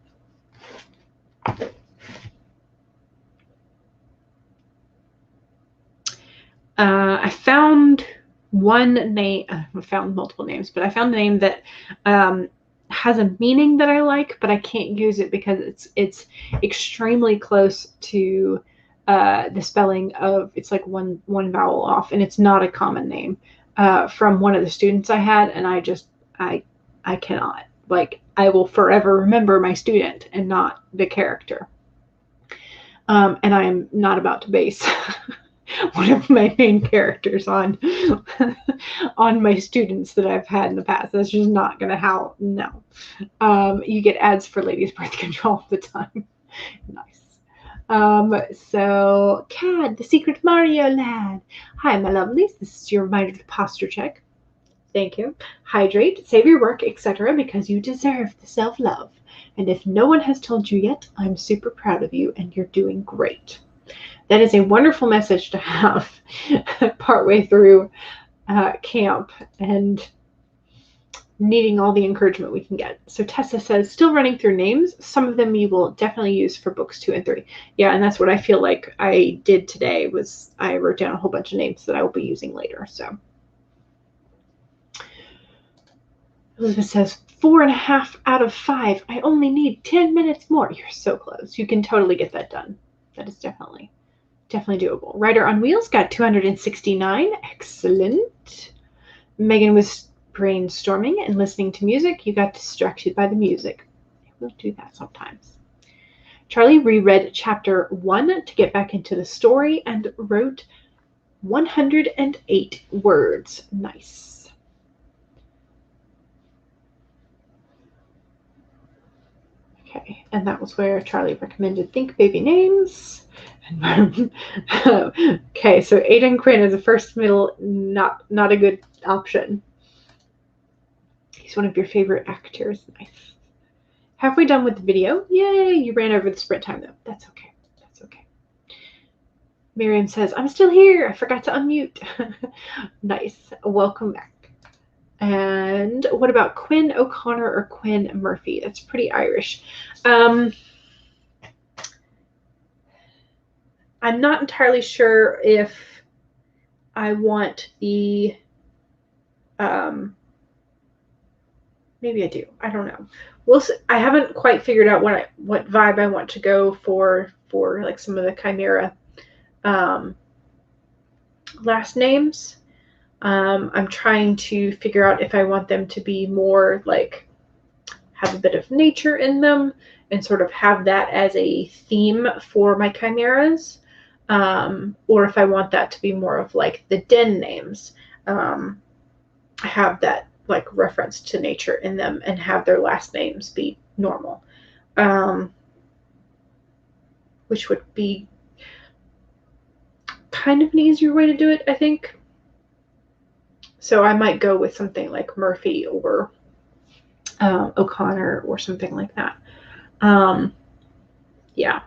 Speaker 1: I found one name. I found multiple names, but I found a name that has a meaning that I like, but I can't use it because it's extremely close to the spelling of, it's like one vowel off, and it's not a common name from one of the students I had, and I cannot. Like, I will forever remember my student and not the character. And I'm not about to base one of my main characters on my students that I've had in the past. That's just not gonna how no. You get ads for ladies' birth control all the time. Nice. So Cad, the secret Mario lad. Hi, my lovelies. This is your reminder to posture check. Thank you. Hydrate, save your work, etc., because you deserve the self-love. And if no one has told you yet, I'm super proud of you and you're doing great. That is a wonderful message to have partway through camp and needing all the encouragement we can get. So Tessa says, still running through names. Some of them you will definitely use for books 2 and 3. Yeah, and that's what I feel like I did today, was I wrote down a whole bunch of names that I will be using later. So Elizabeth says, 4.5 out of 5. I only need 10 minutes more. You're so close. You can totally get that done. That is definitely doable. Rider on Wheels got 269. Excellent. Megan was brainstorming and listening to music. You got distracted by the music. We'll do that sometimes. Charlie reread chapter 1 to get back into the story and wrote 108 words. Nice. Okay, and that was where Charlie recommended Think Baby Names. Okay, so Aiden Quinn is a first middle, not a good option. He's one of your favorite actors. Nice. Halfway done with the video. Yay, you ran over the sprint time though. That's okay. That's okay. Miriam says, I'm still here. I forgot to unmute. Nice. Welcome back. And what about Quinn O'Connor or Quinn Murphy? That's pretty Irish. I'm not entirely sure if I want the, maybe I do. I don't know. We'll see. I haven't quite figured out what vibe I want to go for like some of the Chimera last names. I'm trying to figure out if I want them to be more like have a bit of nature in them and sort of have that as a theme for my chimeras, or if I want that to be more of like the den names, have that like reference to nature in them and have their last names be normal, which would be kind of an easier way to do it, I think. So I might go with something like Murphy or O'Connor or something like that. Yeah.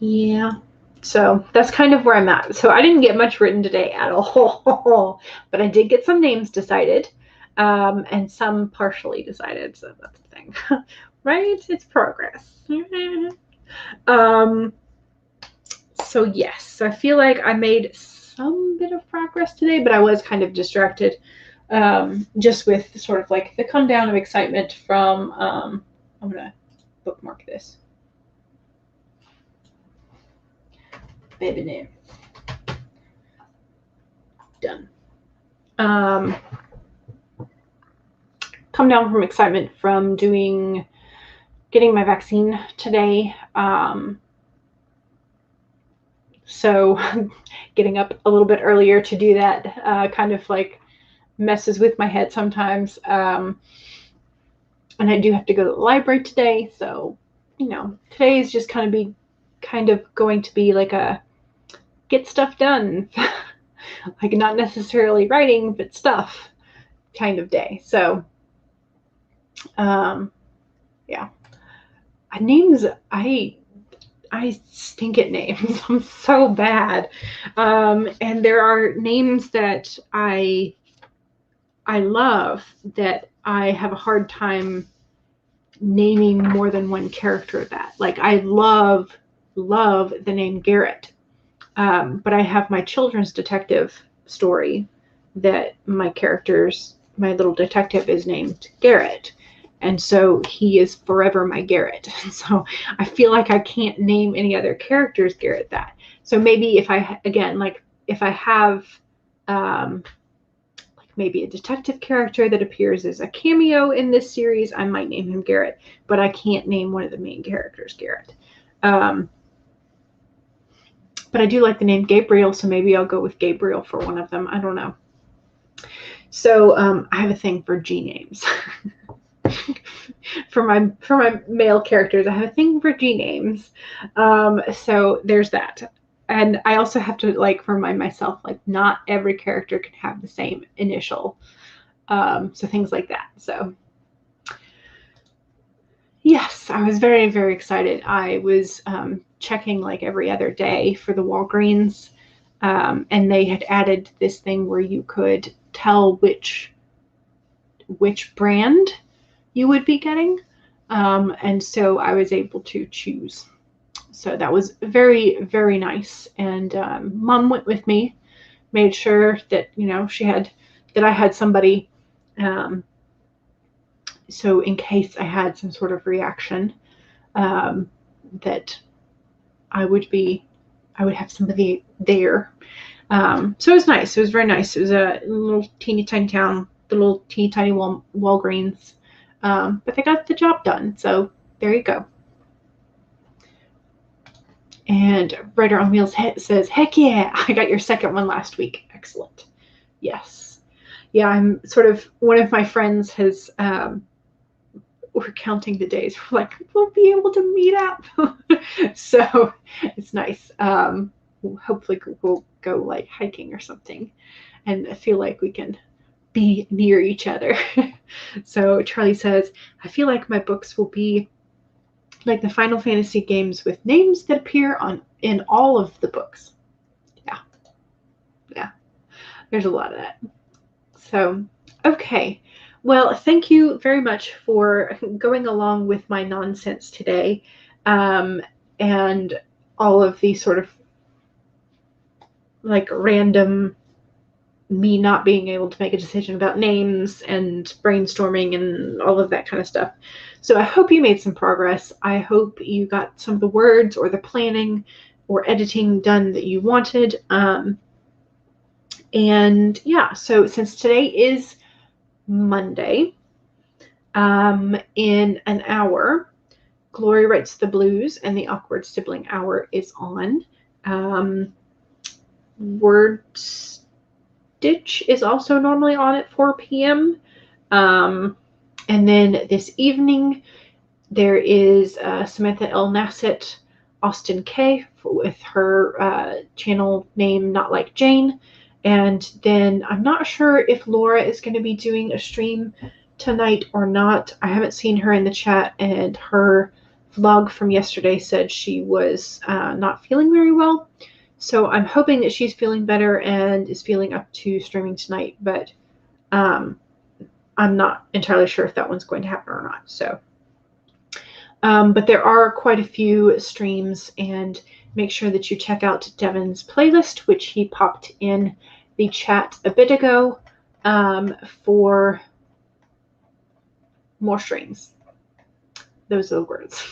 Speaker 1: Yeah. So that's kind of where I'm at. So I didn't get much written today at all, but I did get some names decided, and some partially decided. So that's the thing, right? It's progress. So yes, so I feel like I made some bit of progress today, but I was kind of distracted, just with sort of like the come down of excitement from, I'm gonna bookmark this. Baby name. Done. Come down from excitement from getting my vaccine today. So getting up a little bit earlier to do that kind of like messes with my head sometimes. And I do have to go to the library today. So, today is just kind of going to be like a get stuff done, like not necessarily writing, but stuff kind of day. So, yeah. Names, I stink at names. I'm so bad. And there are names that I love that I have a hard time naming more than one character that. Like, I love the name Garrett. But I have my children's detective story that my little detective is named Garrett. And so he is forever my Garrett. So I feel like I can't name any other characters Garrett that. So maybe if I have like maybe a detective character that appears as a cameo in this series, I might name him Garrett, but I can't name one of the main characters Garrett. But I do like the name Gabriel, so maybe I'll go with Gabriel for one of them. I don't know. So I have a thing for G names. For my male characters, I have a thing for G names. So there's that. And I also have to remind myself, not every character can have the same initial. So things like that. So yes, I was very, very excited. I was checking every other day for the Walgreens, and they had added this thing where you could tell which brand you would be getting, and so I was able to choose. So that was very, very nice. And Mom went with me, made sure that I had somebody, so in case I had some sort of reaction, that I would have somebody there. So it was nice. It was very nice. It was a little teeny tiny town, the little teeny tiny Walgreens. But they got the job done. So there you go. And Writer on Wheels says, heck yeah, I got your second one last week. Excellent. Yes. Yeah, I'm sort of, one of my friends has, we're counting the days. We're like, we'll be able to meet up. So it's nice. Hopefully we'll go hiking or something, and I feel like we can be near each other. So Charlie says, I feel like my books will be like the Final Fantasy games with names that appear in all of the books. Yeah. There's a lot of that. So, okay. Well, thank you very much for going along with my nonsense today, and all of these sort of random me not being able to make a decision about names and brainstorming and all of that kind of stuff. So I hope you made some progress. I hope you got some of the words or the planning or editing done that you wanted. And yeah, so since today is Monday, in an hour, Glory Writes the Blues and the Awkward Sibling Hour is on. Word Stitch is also normally on at 4 p.m. And then this evening, there is Samantha L. Nassett, Austin K. with her channel name Not Like Jane. And then I'm not sure if Laura is going to be doing a stream tonight or not. I haven't seen her in the chat, and her vlog from yesterday said she was not feeling very well. So I'm hoping that she's feeling better and is feeling up to streaming tonight, but I'm not entirely sure if that one's going to happen or not. So, but there are quite a few streams, and make sure that you check out Devin's playlist, which he popped in the chat a bit ago, for more streams. Those are the words.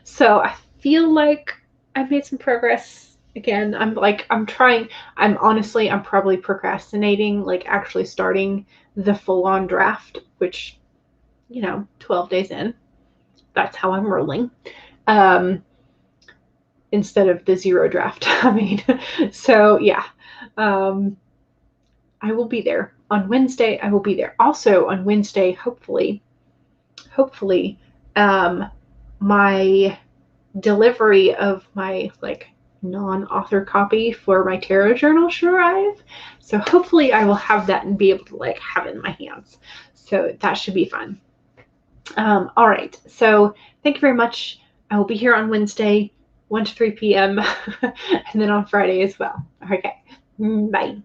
Speaker 1: So I feel like I've made some progress. Again, I'm probably procrastinating, like actually starting the full-on draft, which, 12 days in, that's how I'm rolling. Instead of the zero draft. So yeah, I will be there on Wednesday. I will be there also on Wednesday. Hopefully, my delivery of my non-author copy for my tarot journal should arrive. So hopefully I will have that and be able to have it in my hands. So that should be fun. All right. So thank you very much. I will be here on Wednesday, 1 to 3 p.m. and then on Friday as well. Okay. Bye.